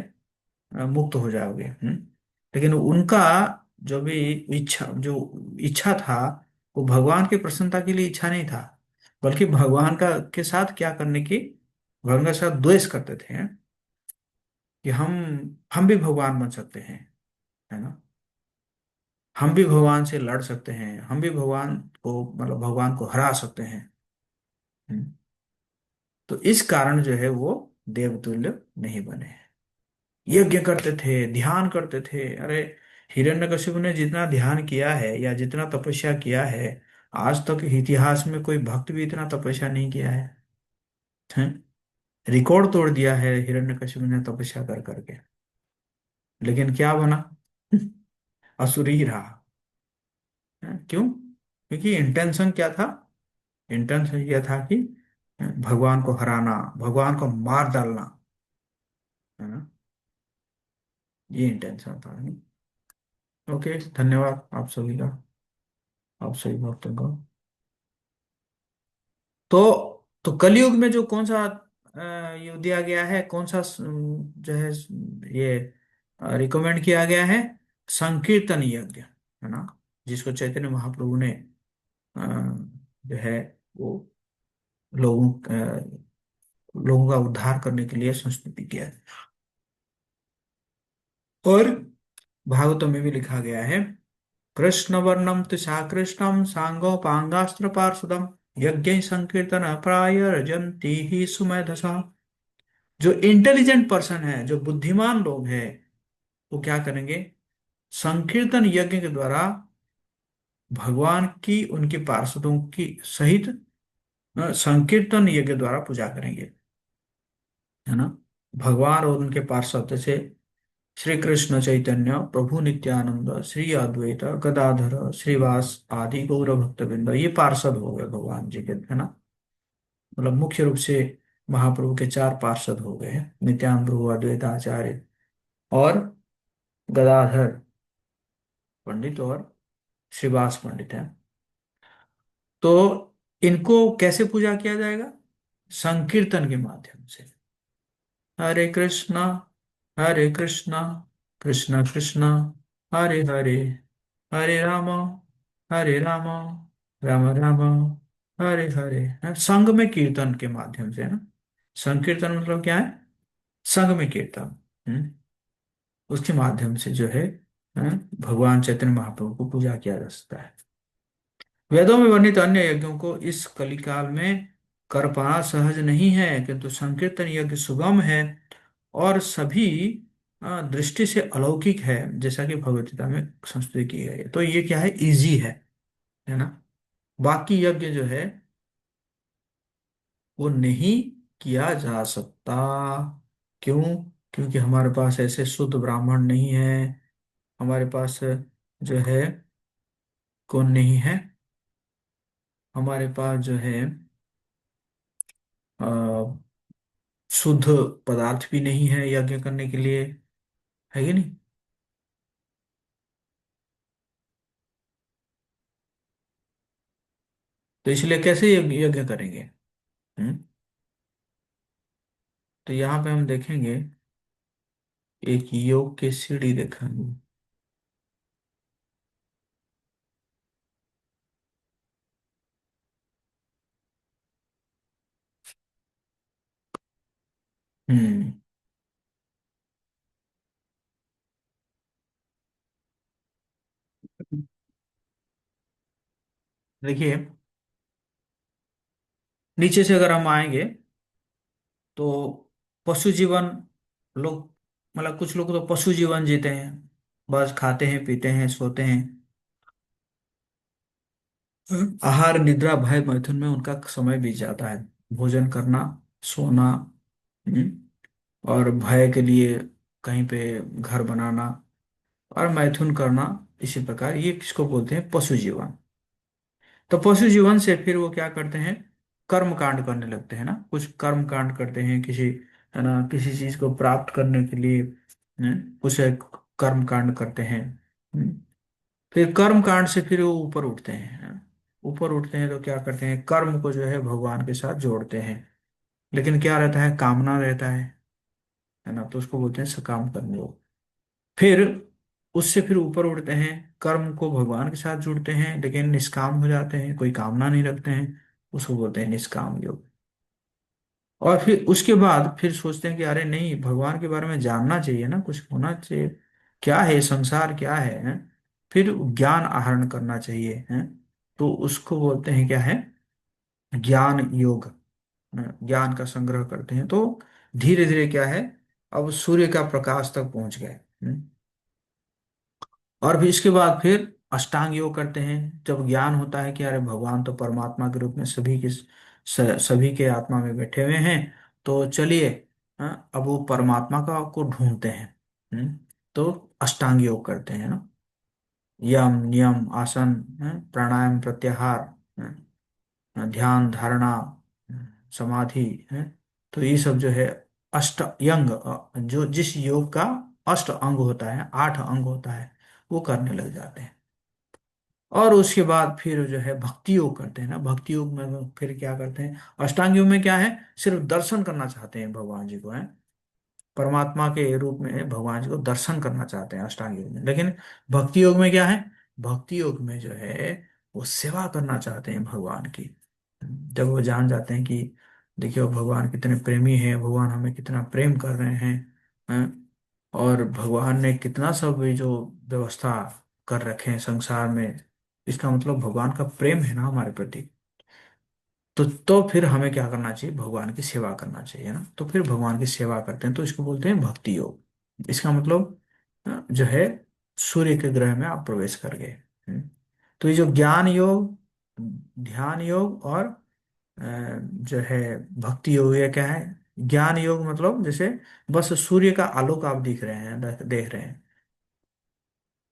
मुक्त हो जाओगे। लेकिन उनका जो भी इच्छा था, वो भगवान की प्रसन्नता के लिए इच्छा नहीं था, बल्कि भगवान का के साथ क्या करने की, भगवान के साथ द्वेष करते थे कि हम भी भगवान बन सकते हैं, है ना। हम भी भगवान से लड़ सकते हैं, हम भी भगवान को मतलब भगवान को हरा सकते हैं। हम्म, तो इस कारण जो है वो देवतुल्य नहीं बने। यज्ञ करते थे, ध्यान करते थे। अरे, हिरण्यकशिपु ने जितना ध्यान किया है या जितना तपस्या किया है, आज तक इतिहास में कोई भक्त भी इतना तपस्या नहीं किया है। हैं? रिकॉर्ड तोड़ दिया है हिरण्यकशिपु ने तपस्या कर करके। लेकिन क्या बना? असुर ही रहा। क्यों? क्योंकि इंटेंशन क्या था? इंटेंशन यह था कि भगवान को हराना, भगवान को मार डालना, है ना। ये इंटेंशन था। ओके, धन्यवाद आप सभी का, आप सभी भक्तों का। तो कलयुग में जो कौन सा ये दिया गया है, कौन सा जो है ये रिकमेंड किया गया है? संकीर्तन यज्ञ, है ना, जिसको चैतन्य महाप्रभु ने जो है वो लोगों लोगों का उद्धार करने के लिए संस्तुति किया है। और भागवतम में भी लिखा गया है, कृष्ण वर्णम तुषा कृष्णम सांगो पांगास्त्र पार्षदम यज्ञ संकीर्तन प्रायर्जन्ति ही सुमेधसा। जो इंटेलिजेंट पर्सन है, जो बुद्धिमान लोग हैं, वो क्या करेंगे? संकीर्तन यज्ञ के द्वारा भगवान की उनके पार्षदों की सहित संकीर्तन यज्ञ द्वारा पूजा करेंगे, है ना। भगवान और उनके पार्षद जैसे श्री कृष्ण चैतन्य प्रभु नित्यानंद श्री अद्वैत गदाधर श्रीवास आदि गौर भक्तवृंद, ये पार्षद हो गए भगवान जी के, है ना। मतलब मुख्य रूप से महाप्रभु के चार पार्षद हो गए हैं, नित्यानंद प्रभु, अद्वैत आचार्य और गदाधर पंडित और श्रीवास पंडित है। तो इनको कैसे पूजा किया जाएगा? संकीर्तन के माध्यम से। हरे कृष्णा, हरे कृष्णा, कृष्णा कृष्णा, हरे हरे, हरे राम, हरे राम, राम राम, हरे हरे, संग में कीर्तन के माध्यम से, है ना। संकीर्तन मतलब क्या है? संग में कीर्तन। उसके माध्यम से जो है, भगवान चैतन्य महाप्रभु को पूजा किया जा सकता है। वेदों में वर्णित अन्य यज्ञों को इस कलिकाल में कर पाना सहज नहीं है, किंतु संकीर्तन यज्ञ सुगम है और सभी दृष्टि से अलौकिक है, जैसा कि भगवद गीता में संस्तुति की गई है। तो ये क्या है? इजी है ना। बाकी यज्ञ जो है वो नहीं किया जा सकता। क्यों? क्योंकि हमारे पास ऐसे शुद्ध ब्राह्मण नहीं है, हमारे पास जो है कौन नहीं है, हमारे पास जो है शुद्ध पदार्थ भी नहीं है यज्ञ करने के लिए, है कि नहीं। तो इसलिए कैसे यज्ञ यज्ञ करेंगे? हम्म तो यहाँ पे हम देखेंगे, एक योग की सीढ़ी देखेंगे। हम्म देखिए, नीचे से अगर हम आएंगे तो पशु जीवन, लोग मतलब कुछ लोग तो पशु जीवन जीते हैं, बस खाते हैं पीते हैं सोते हैं। आहार निद्रा भय मैथुन में उनका समय बीत जाता है। भोजन करना, सोना, और भय के लिए कहीं पे घर बनाना, और मैथुन करना। इसी प्रकार ये किसको बोलते हैं? पशु जीवन। तो पशु जीवन से फिर वो क्या करते हैं? कर्म कांड करने लगते हैं ना, कुछ कर्म कांड करते हैं किसी, है ना, किसी चीज को प्राप्त करने के लिए, कुछ एक कर्म कांड करते हैं। हम्म। फिर कर्म कांड से फिर वो ऊपर उठते हैं। ऊपर उठते हैं तो क्या करते हैं? कर्म को जो है भगवान के साथ जोड़ते हैं। लेकिन क्या रहता है? कामना रहता है ना, तो उसको बोलते हैं सकाम कर्मयोग। फिर उससे फिर ऊपर उठते हैं, कर्म को भगवान के साथ जुड़ते हैं लेकिन निष्काम हो जाते हैं, कोई कामना नहीं रखते हैं, उसको बोलते हैं निष्काम योग। और फिर उसके बाद फिर सोचते हैं कि अरे नहीं, भगवान के बारे में जानना चाहिए ना, कुछ होना चाहिए, क्या है संसार, क्या है? फिर ज्ञान आहरण करना चाहिए है, तो उसको बोलते हैं क्या है? ज्ञान योग। ज्ञान का संग्रह करते हैं, तो धीरे धीरे क्या है, अब सूर्य का प्रकाश तक पहुंच गए। और फिर इसके बाद फिर अष्टांग योग करते हैं, जब ज्ञान होता है कि अरे भगवान तो परमात्मा के रूप में सभी के आत्मा में बैठे हुए हैं, तो चलिए, अब वो परमात्मा का को ढूंढते हैं। तो अष्टांग योग करते हैं ना, यम नियम आसन, प्राणायाम प्रत्याहार, ध्यान धारणा, समाधि, है। तो ये सब जो है अष्ट यंग, जो जिस योग का अष्ट अंग होता है, 8 अंग होता है, वो करने लग जाते हैं। और उसके बाद फिर जो है भक्ति योग करते हैं ना, भक्ति योग में वो फिर क्या करते हैं? अष्टांग योग में क्या है? सिर्फ दर्शन करना चाहते हैं भगवान जी को, है, परमात्मा के रूप में भगवान जी को दर्शन करना चाहते हैं अष्टांग योग में। लेकिन भक्ति योग में क्या है? भक्ति योग में जो है वो सेवा करना चाहते हैं भगवान की। जब वो जान जाते हैं कि देखियो भगवान कितने प्रेमी है, भगवान हमें कितना प्रेम कर रहे हैं, और भगवान ने कितना सब ये जो व्यवस्था कर रखे हैं संसार में, इसका मतलब भगवान का प्रेम है ना हमारे प्रति। तो फिर हमें क्या करना चाहिए? भगवान की सेवा करना चाहिए ना, तो फिर भगवान की सेवा करते हैं, तो इसको बोलते हैं भक्ति योग। इसका मतलब जो है सूर्य के ग्रह में आप प्रवेश कर गए। तो ये जो ज्ञान योग, ध्यान योग और जो है भक्ति योग, ये क्या है? ज्ञान योग मतलब जैसे बस सूर्य का आलोक आप दिख रहे हैं, देख रहे हैं।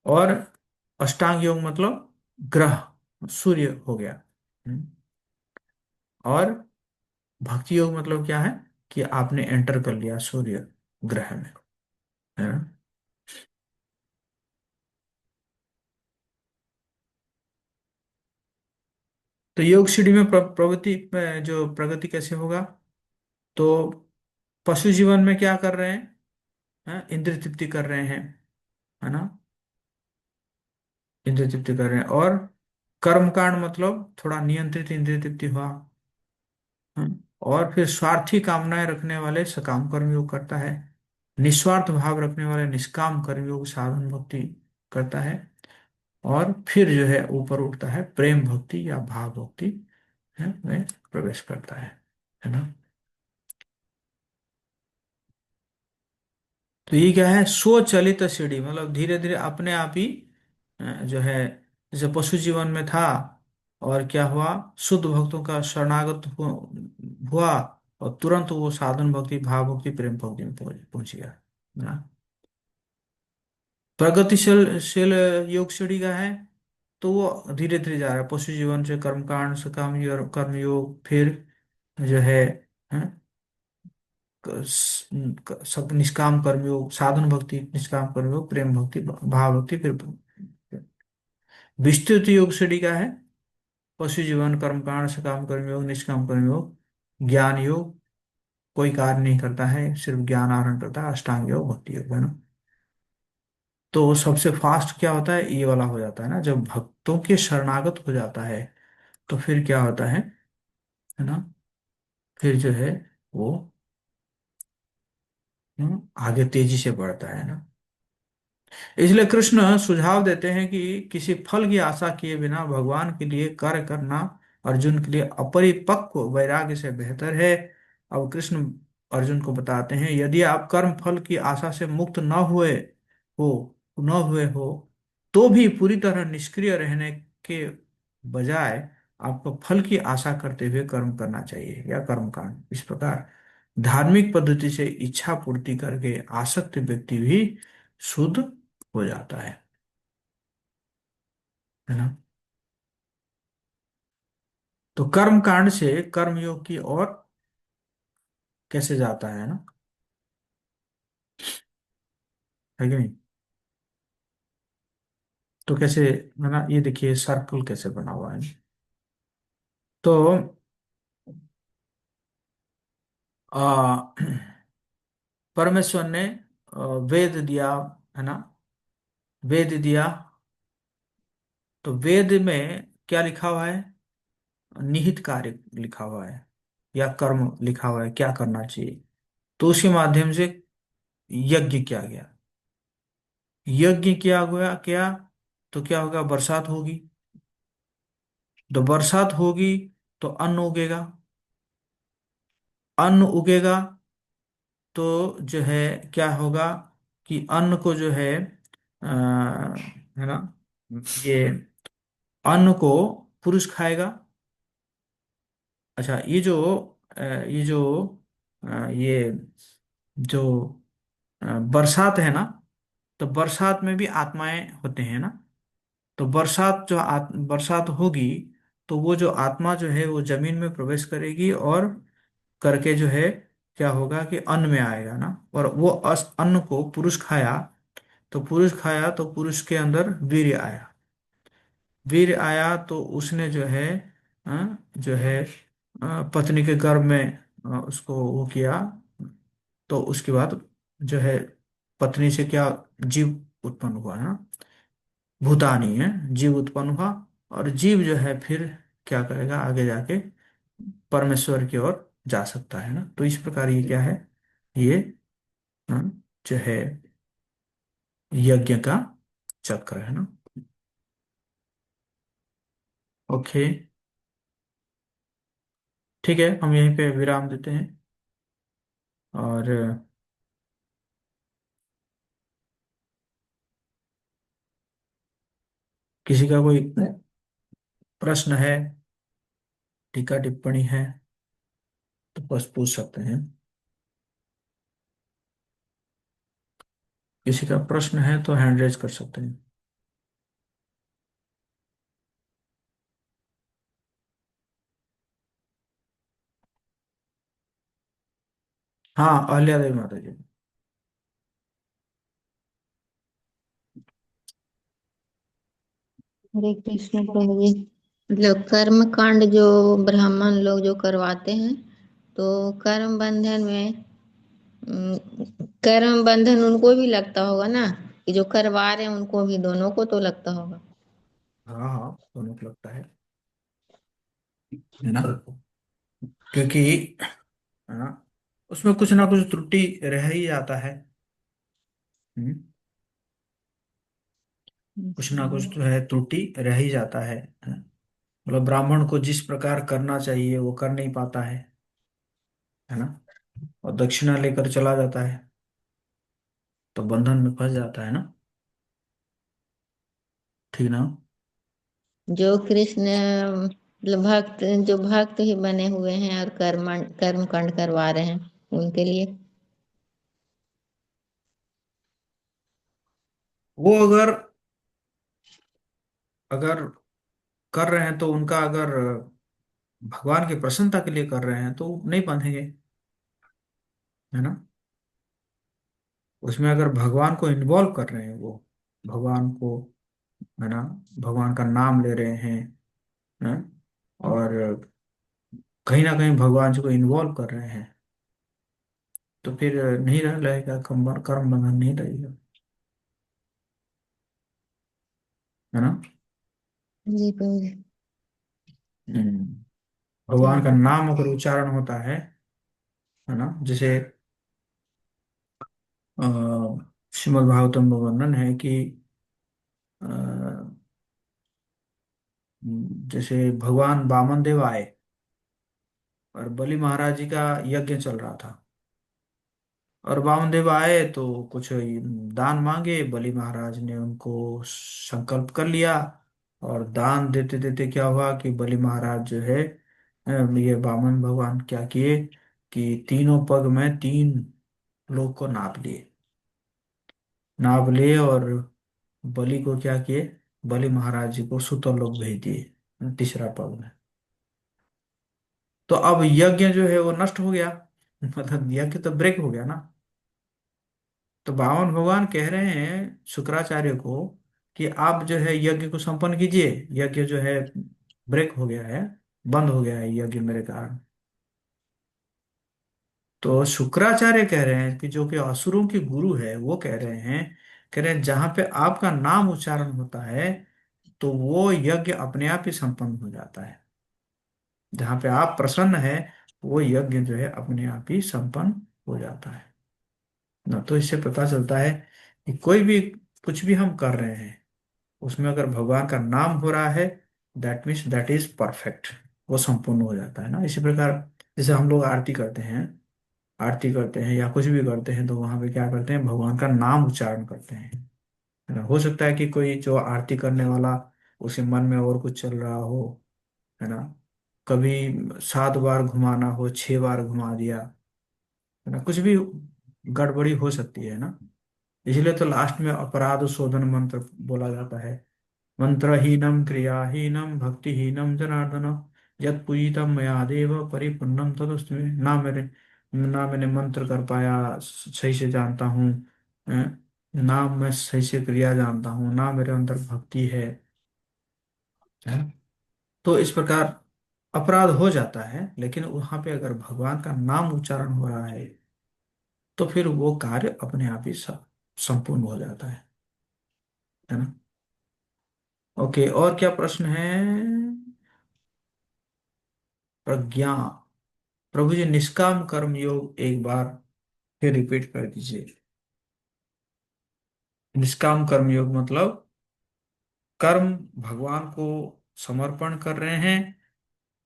और अष्टांग योग मतलब ग्रह, सूर्य हो गया। हम्म। और भक्ति योग मतलब क्या है? कि आपने एंटर कर लिया सूर्य ग्रह में, है ना। तो योग सीढ़ी में प्रगति जो प्रगति कैसे होगा? तो पशु जीवन में क्या कर रहे हैं? इंद्रिय तृप्ति कर रहे हैं, है ना, इंद्रिय तृप्ति कर रहे हैं। और कर्मकांड मतलब थोड़ा नियंत्रित इंद्रिय तृप्ति हुआ। और फिर स्वार्थी कामनाएं रखने वाले सकाम कर्म योग करता है, निस्वार्थ भाव रखने वाले निष्काम कर्म योग साधन भक्ति करता है। और फिर जो है ऊपर उठता है प्रेम भक्ति या भाव भक्ति, में प्रवेश करता है ना। तो ये क्या है? स्वचलित सीढ़ी, मतलब धीरे धीरे अपने आप ही जो है, जैसे पशु जीवन में था, और क्या हुआ? शुद्ध भक्तों का शरणागत हुआ, और तुरंत वो साधन भक्ति भाव भक्ति प्रेम भक्ति में पहुंच गया ना। प्रगतिशील योग सीढ़ी का है, तो वो धीरे धीरे जा रहा है पशु जीवन से कर्मकांड से कर्म योग, फिर जो है सब निष्काम कर्मयोग साधन भक्ति, निष्काम कर्मयोग प्रेम भक्ति भाव भक्ति, फिर विस्तृत योग श्रेणी का है पशु जीवन कर्मकांड सकाम कर्मयोग निष्काम कर्मयोग ज्ञान योग, कोई कार्य नहीं करता है, सिर्फ ज्ञान आहरण करता है, अष्टांग योग भक्ति योग, है ना। तो सबसे फास्ट क्या होता है? ये वाला हो जाता है ना, जब भक्तों के शरणागत हो जाता है, तो फिर क्या होता है ना, फिर जो है वो आगे तेजी से बढ़ता है ना। इसलिए कृष्ण सुझाव देते हैं कि किसी फल की आशा किए बिना भगवान के लिए कार्य करना अर्जुन के लिए अपरिपक्व वैराग्य से बेहतर है। अब कृष्ण अर्जुन को बताते हैं, यदि आप कर्म फल की आशा से मुक्त हो न हुए हो तो भी पूरी तरह निष्क्रिय रहने के बजाय आपको फल की आशा करते हुए कर्म करना चाहिए, या कर्म कांड। इस प्रकार धार्मिक पद्धति से इच्छा पूर्ति करके आसक्त व्यक्ति भी शुद्ध हो जाता है ना। तो कर्म कांड से कर्मयोग की ओर कैसे जाता है ना, है कि नहीं। तो कैसे, है ना, ये देखिए सर्कल कैसे बना हुआ है। तो आ, परमेश्वर ने वेद दिया, है ना, वेद दिया। तो वेद में क्या लिखा हुआ है, निहित कार्य लिखा हुआ है, या कर्म लिखा हुआ है, क्या करना चाहिए। तो उसके माध्यम से यज्ञ किया गया, यज्ञ किया गया क्या, तो क्या होगा, बरसात होगी। तो बरसात होगी तो अन्न उगेगा, अन्न उगेगा तो जो है क्या होगा, कि अन्न को जो है ना, ये अन्न को पुरुष खाएगा। अच्छा, ये जो ये जो बरसात है ना, तो बरसात में भी आत्माएं होते हैं ना। तो बरसात होगी तो वो जो आत्मा जो है वो जमीन में प्रवेश करेगी, और करके जो है क्या होगा कि अन्न में आएगा ना, और वो अन्न को पुरुष खाया, तो पुरुष के अंदर वीर्य आया, वीर्य आया तो उसने जो है जो है पत्नी के गर्भ में उसको वो किया। तो उसके बाद जो है पत्नी से क्या जीव उत्पन्न हुआ है ना, भूतानी है, जीव उत्पन्न हुआ। और जीव जो है फिर क्या करेगा, आगे जाके परमेश्वर की ओर जा सकता है ना। तो इस प्रकार ये क्या है, ये जो है यज्ञ का चक्र है ना। ओके, ठीक है, हम यहीं पे विराम देते हैं। और किसी का कोई प्रश्न है, टीका टिप्पणी है, तो बस पूछ सकते हैं। किसी का प्रश्न है तो हैंड रेज कर सकते हैं। हाँ, अहिल्यादेवी माता जी। हरे कृष्ण प्रभु जी। मतलब कर्म कांड जो ब्राह्मण लोग जो करवाते हैं, तो कर्म बंधन में कर्म बंधन उनको भी लगता होगा ना, कि जो करवा रहे हैं उनको भी, दोनों को तो लगता होगा। हाँ हाँ, दोनों को लगता है ना, क्योंकि है ना, उसमें कुछ ना कुछ त्रुटि रह ही जाता है। हम्म, कुछ ना कुछ तो है, त्रुटि रह ही जाता है। मतलब ब्राह्मण को जिस प्रकार करना चाहिए वो कर नहीं पाता है ना, और दक्षिणा लेकर चला जाता है, तो बंधन में फंस जाता है ना। ठीक ना। जो कृष्ण मतलब भक्त, जो भक्त ही बने हुए हैं और कर्म कांड करवा रहे हैं, उनके लिए। वो अगर अगर कर रहे हैं तो उनका, अगर भगवान की प्रसन्नता के लिए कर रहे हैं तो नहीं बांधेंगे, है ना। उसमें अगर भगवान को इन्वॉल्व कर रहे हैं वो, भगवान को, है ना, भगवान का नाम ले रहे हैं, और कहीं ना कहीं भगवान जी को इन्वॉल्व कर रहे हैं, तो फिर नहीं रहेगा, कर्म कर्म बंधन नहीं रहेगा, है ना। जी प्रभु जी। हम्म। भगवान का नाम अगर उच्चारण होता है ना, जैसे अ, श्रीमद् भागवतम में वर्णन है कि अ, जैसे भगवान वामन देव आए और बलि महाराज जी का यज्ञ चल रहा था, और वामन देव आए तो कुछ दान मांगे, बलि महाराज ने उनको संकल्प कर लिया, और दान देते देते क्या हुआ कि बलि महाराज जो है ये वामन भगवान क्या किए कि तीनों पग में तीन लोग को नाप लिए और बलि को क्या किए, बलि महाराज जी को सुतल लोग भेज दिए तीसरा पग में। तो अब यज्ञ जो है वो नष्ट हो गया, मतलब यज्ञ तो ब्रेक हो गया ना। तो बावन भगवान कह रहे हैं शुक्राचार्य को कि आप जो है यज्ञ को संपन्न कीजिए, यज्ञ जो है ब्रेक हो गया है, बंद हो गया है यज्ञ मेरे कारण। तो शुक्राचार्य कह रहे हैं कि जो कि असुरों के गुरु है वो कह रहे हैं जहां पे आपका नाम उच्चारण होता है तो वो यज्ञ अपने आप ही संपन्न हो जाता है। जहां पे आप प्रसन्न है वो यज्ञ जो है अपने आप ही संपन्न हो जाता है ना। तो इससे पता चलता है कि कोई भी कुछ भी हम कर रहे हैं उसमें अगर भगवान का नाम हो रहा है, that means that is perfect, वो संपूर्ण हो जाता है ना। इसी प्रकार जैसे हम लोग आरती करते हैं या कुछ भी करते हैं तो वहां पे क्या करते हैं, भगवान का नाम उच्चारण करते हैं, है ना। हो सकता है कि कोई जो आरती करने वाला उसे मन में और कुछ चल रहा हो, है ना। कभी 7 बार घुमाना हो, 6 बार घुमा दिया, है ना, कुछ भी गड़बड़ी हो सकती है ना। इसलिए तो लास्ट में अपराध शोधन मंत्र बोला जाता है, मंत्रहीनम क्रियाहीनम भक्तिहीनम जनार्दन यत् पूजितम मया देव परिपूर्णम तदस्तु मे। ना मैंने मंत्र कर पाया सही से जानता हूँ, ना मैं सही से क्रिया जानता हूँ, ना मेरे अंदर भक्ति है। तो इस प्रकार अपराध हो जाता है, लेकिन वहां पे अगर भगवान का नाम उच्चारण हो रहा है तो फिर वो कार्य अपने आप ही संपूर्ण हो जाता है ना। ओके, और क्या प्रश्न है? प्रज्ञा, प्रभु जी निष्काम कर्म योग एक बार फिर रिपीट कर दीजिए। निष्काम कर्म योग मतलब कर्म भगवान को समर्पण कर रहे हैं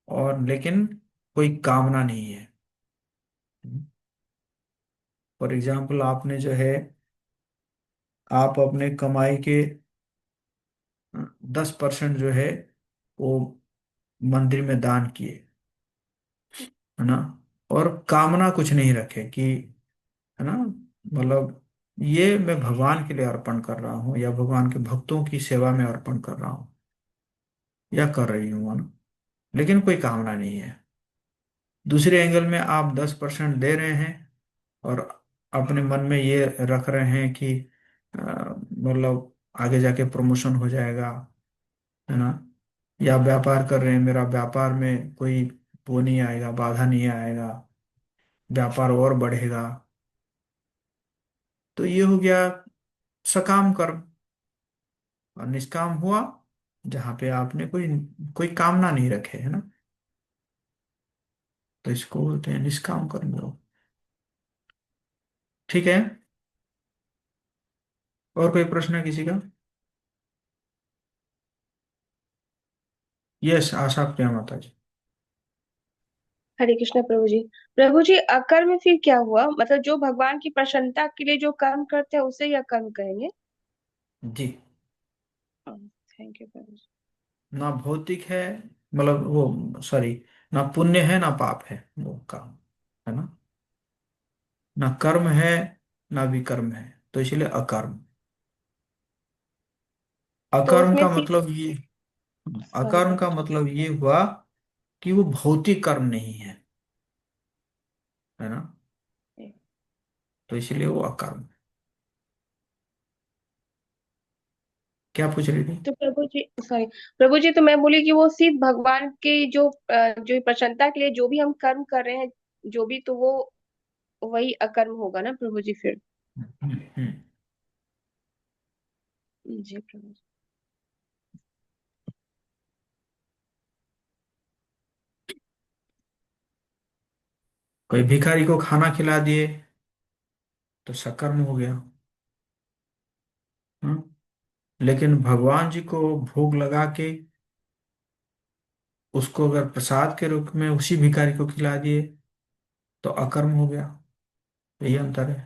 और लेकिन कोई कामना नहीं है। फॉर एग्जाम्पल आपने जो है आप अपने कमाई के 10% जो है वो मंदिर में दान किए, है ना, और कामना कुछ नहीं रखे कि, है ना, मतलब ये मैं भगवान के लिए अर्पण कर रहा हूँ या भगवान के भक्तों की सेवा में अर्पण कर रहा हूँ या कर रही हूँ, है ना, लेकिन कोई कामना नहीं है। दूसरे एंगल में आप 10% दे रहे हैं और अपने मन में ये रख रहे हैं कि मतलब आगे जाके प्रमोशन हो जाएगा, है ना, या व्यापार कर रहे हैं, मेरा व्यापार में कोई वो नहीं आएगा, बाधा नहीं आएगा, व्यापार और बढ़ेगा। तो ये हो गया सकाम कर्म। और निष्काम हुआ जहां पे आपने कोई कोई कामना नहीं रखे, है ना, तो इसको बोलते हैं निष्काम कर्म योग। ठीक है, और कोई प्रश्न है किसी का? यस, आशा प्रिया माता जी। हरे कृष्णा प्रभु जी। प्रभु जी, अकर्म फिर क्या हुआ? मतलब जो भगवान की प्रसन्नता के लिए जो कर्म करते हैं उसे ही अकर्म कहेंगे? जी, थैंक यू प्रभु जी। ना भौतिक है, मतलब वो सॉरी, ना पुण्य है ना पाप है वो काम, है ना, ना कर्म है ना विकर्म है, तो इसलिए अकर्म। तो अकर्म उसमें का सिर्फ, मतलब ये, सॉरी अकर्म प्रभु का जी। मतलब ये हुआ कि वो भौतिक कर्म नहीं है ना, तो इसलिए वो अकर्म। क्या पूछ रही थी? तो प्रभु जी, सॉरी प्रभु जी, तो मैं बोली कि वो सिर्फ भगवान के जो प्रसन्नता के लिए जो भी हम कर्म कर रहे हैं, जो भी, तो वो वही अकर्म होगा ना प्रभु जी फिर? हम्म। जी प्रभु जी। कोई भिखारी को खाना खिला दिए तो सकर्म हो गया। हम्म। लेकिन भगवान जी को भोग लगा के उसको अगर प्रसाद के रूप में उसी भिखारी को खिला दिए तो अकर्म हो गया। यही अंतर है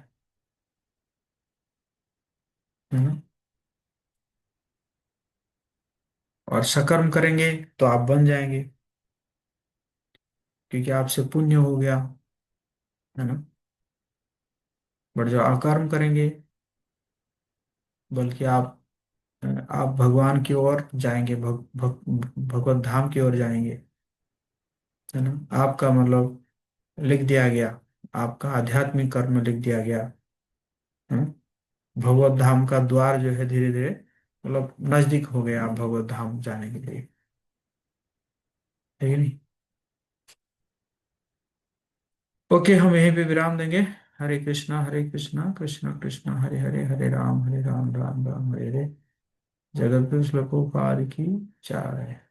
ना। और सकर्म करेंगे तो आप बन जाएंगे, क्योंकि आपसे पुण्य हो गया, है ना। बट जो अकर्म करेंगे, बल्कि आप भगवान की ओर जाएंगे, भगवत धाम की ओर जाएंगे, है ना। आपका मतलब लिख दिया गया, आपका आध्यात्मिक कर्म लिख दिया गया, है ना। भगवत धाम का द्वार जो है धीरे धीरे मतलब नजदीक हो गया आप भगवत धाम जाने के लिए, है कि नहीं। ओके, हम यहीं पे विराम देंगे। हरे कृष्णा कृष्णा कृष्णा हरे हरे, हरे राम राम राम हरे हरे। जगत गुरु श्लोकोपाद की जय।